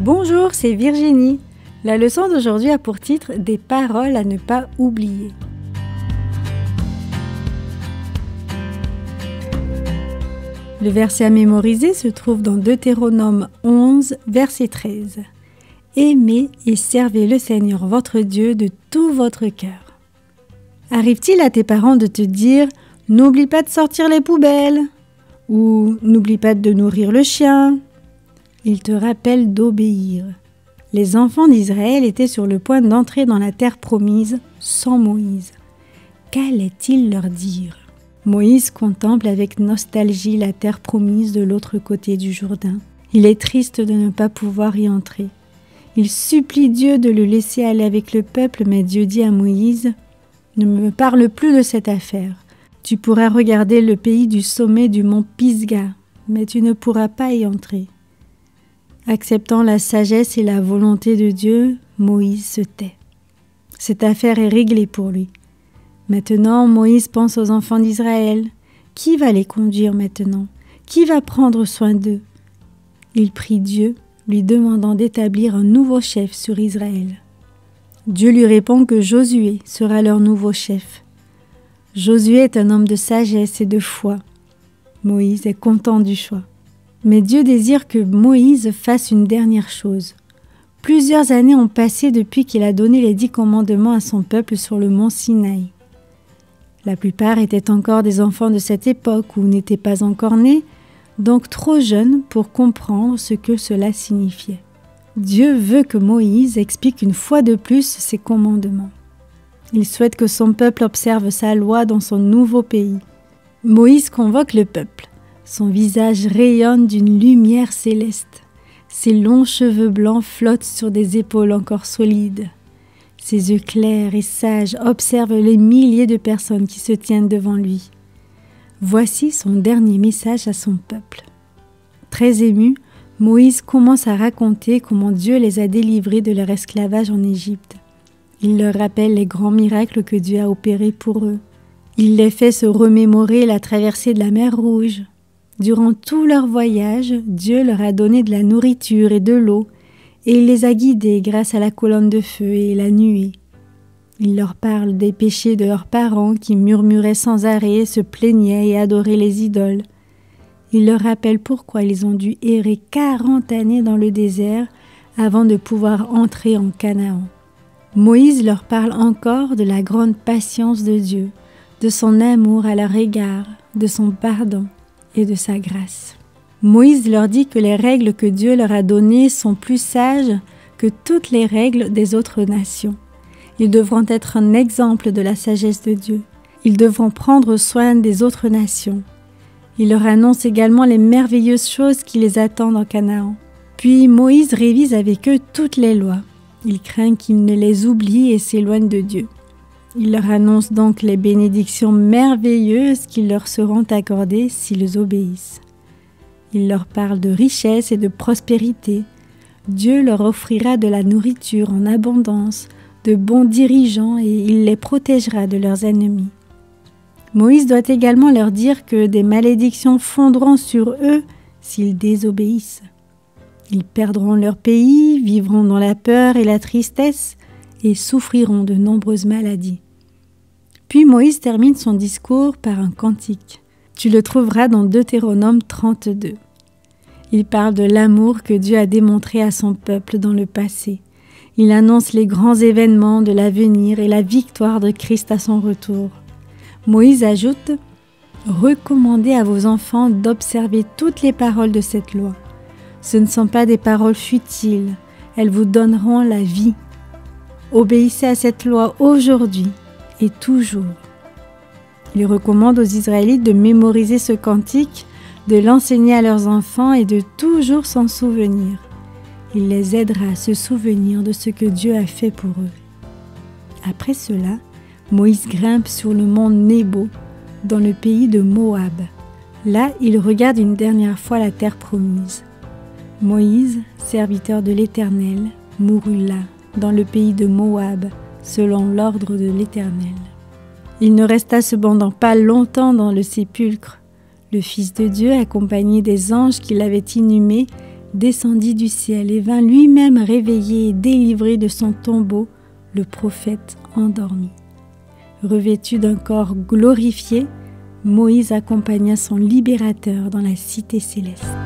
Bonjour, c'est Virginie. La leçon d'aujourd'hui a pour titre « Des paroles à ne pas oublier ». Le verset à mémoriser se trouve dans Deutéronome 11, verset 13. « Aimez et servez le Seigneur votre Dieu de tout votre cœur. » Arrive-t-il à tes parents de te dire « N'oublie pas de sortir les poubelles » ou « N'oublie pas de nourrir le chien » Ils te rappellent d'obéir. Les enfants d'Israël étaient sur le point d'entrer dans la terre promise sans Moïse. Qu'allait-il leur dire ? Moïse contemple avec nostalgie la terre promise de l'autre côté du Jourdain. Il est triste de ne pas pouvoir y entrer. Il supplie Dieu de le laisser aller avec le peuple, mais Dieu dit à Moïse « Ne me parle plus de cette affaire. Tu pourras regarder le pays du sommet du mont Pisga, mais tu ne pourras pas y entrer. » Acceptant la sagesse et la volonté de Dieu, Moïse se tait. Cette affaire est réglée pour lui. Maintenant, Moïse pense aux enfants d'Israël. Qui va les conduire maintenant? Qui va prendre soin d'eux? Il prie Dieu, lui demandant d'établir un nouveau chef sur Israël. Dieu lui répond que Josué sera leur nouveau chef. Josué est un homme de sagesse et de foi. Moïse est content du choix. Mais Dieu désire que Moïse fasse une dernière chose. Plusieurs années ont passé depuis qu'il a donné les 10 commandements à son peuple sur le mont Sinaï. La plupart étaient encore des enfants de cette époque ou n'étaient pas encore nés, donc trop jeunes pour comprendre ce que cela signifiait. Dieu veut que Moïse explique une fois de plus ses commandements. Il souhaite que son peuple observe sa loi dans son nouveau pays. Moïse convoque le peuple. Son visage rayonne d'une lumière céleste. Ses longs cheveux blancs flottent sur des épaules encore solides. Ses yeux clairs et sages observent les milliers de personnes qui se tiennent devant lui. Voici son dernier message à son peuple. Très ému, Moïse commence à raconter comment Dieu les a délivrés de leur esclavage en Égypte. Il leur rappelle les grands miracles que Dieu a opérés pour eux. Il les fait se remémorer la traversée de la mer Rouge. Durant tout leur voyage, Dieu leur a donné de la nourriture et de l'eau, et il les a guidés grâce à la colonne de feu et la nuée. Il leur parle des péchés de leurs parents qui murmuraient sans arrêt, se plaignaient et adoraient les idoles. Il leur rappelle pourquoi ils ont dû errer 40 années dans le désert avant de pouvoir entrer en Canaan. Moïse leur parle encore de la grande patience de Dieu, de son amour à leur égard, de son pardon et de sa grâce. Moïse leur dit que les règles que Dieu leur a données sont plus sages que toutes les règles des autres nations. Ils devront être un exemple de la sagesse de Dieu. Ils devront prendre soin des autres nations. Il leur annonce également les merveilleuses choses qui les attendent en Canaan. Puis Moïse révise avec eux toutes les lois. Il craint qu'ils ne les oublient et s'éloignent de Dieu. Il leur annonce donc les bénédictions merveilleuses qui leur seront accordées s'ils obéissent. Il leur parle de richesse et de prospérité. Dieu leur offrira de la nourriture en abondance, de bons dirigeants et il les protégera de leurs ennemis. Moïse doit également leur dire que des malédictions fondront sur eux s'ils désobéissent. Ils perdront leur pays, vivront dans la peur et la tristesse et souffriront de nombreuses maladies. Puis Moïse termine son discours par un cantique. Tu le trouveras dans Deutéronome 32. Il parle de l'amour que Dieu a démontré à son peuple dans le passé. Il annonce les grands événements de l'avenir et la victoire de Christ à son retour. Moïse ajoute « Recommandez à vos enfants d'observer toutes les paroles de cette loi. Ce ne sont pas des paroles futiles, elles vous donneront la vie. Obéissez à cette loi aujourd'hui et toujours. » Il recommande aux Israélites de mémoriser ce cantique, de l'enseigner à leurs enfants et de toujours s'en souvenir. Il les aidera à se souvenir de ce que Dieu a fait pour eux. Après cela, Moïse grimpe sur le mont Nebo, dans le pays de Moab. Là, il regarde une dernière fois la terre promise. Moïse, serviteur de l'Éternel, mourut là, dans le pays de Moab, selon l'ordre de l'Éternel. Il ne resta cependant pas longtemps dans le sépulcre. Le Fils de Dieu, accompagné des anges qui l'avaient inhumé, descendit du ciel et vint lui-même réveiller et délivrer de son tombeau le prophète endormi. Revêtu d'un corps glorifié, Moïse accompagna son libérateur dans la cité céleste.